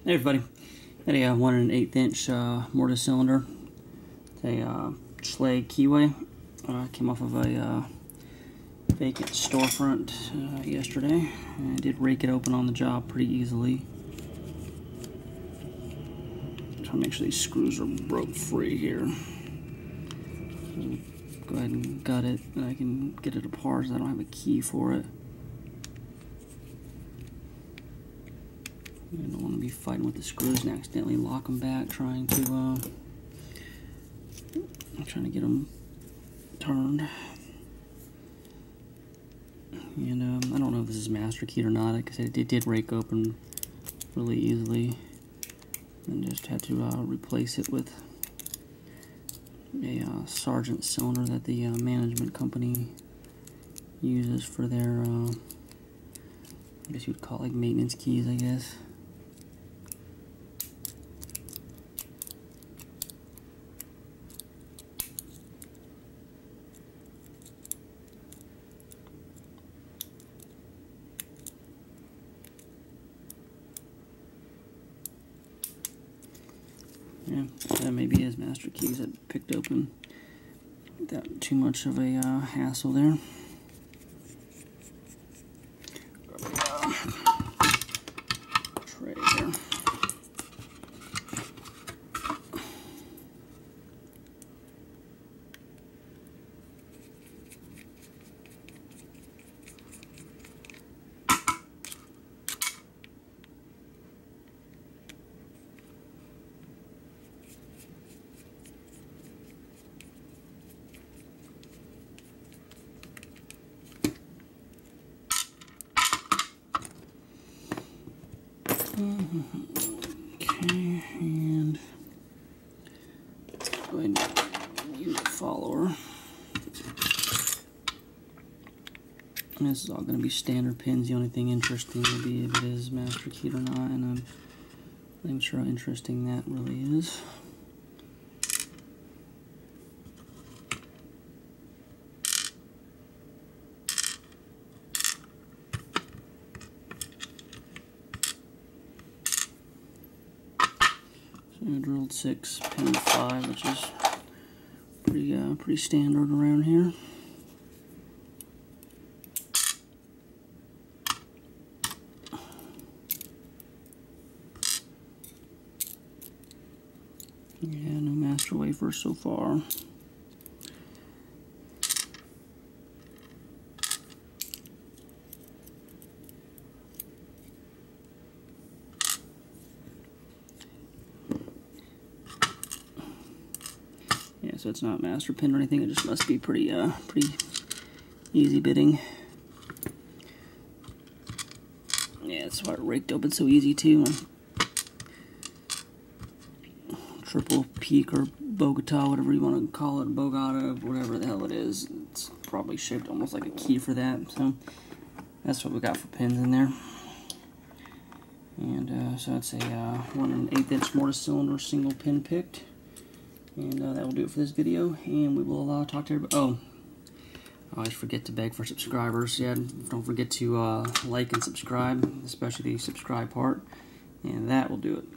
Hey everybody, got a 1 1/8" Mortise cylinder. It's a Schlage keyway. Came off of a vacant storefront yesterday. I did rake it open on the job pretty easily. Try to make sure these screws are broke free here. Go ahead and gut it, and I can get it apart as I don't have a key for it. I don't want to be fighting with the screws and accidentally lock them back, trying to get them turned. And I don't know if this is master keyed or not, because it did rake open really easily, and just had to replace it with a Sargent cylinder that the management company uses for their I guess you would call it like maintenance keys, I guess. Yeah, that maybe is master keys that picked open without too much of a hassle there. Tray here. Okay, and go ahead and use a follower. And this is all going to be standard pins. The only thing interesting will be if it is master keyed or not, and I'm not even sure how interesting that really is. I drilled 6, pin 5, which is pretty standard around here. Yeah, no master wafer so far. Yeah, so it's not master pin or anything. It just must be pretty easy bitting. Yeah, that's why it raked open so easy too. Triple peak or Bogota, whatever you want to call it, Bogota, whatever the hell it is. It's probably shaped almost like a key for that. So that's what we got for pins in there. And so it's a 1 1/8" mortise cylinder, single pin picked. And that will do it for this video, and we will talk to everybody. Oh, I always forget to beg for subscribers. Yeah, don't forget to like and subscribe, especially the subscribe part, and that will do it.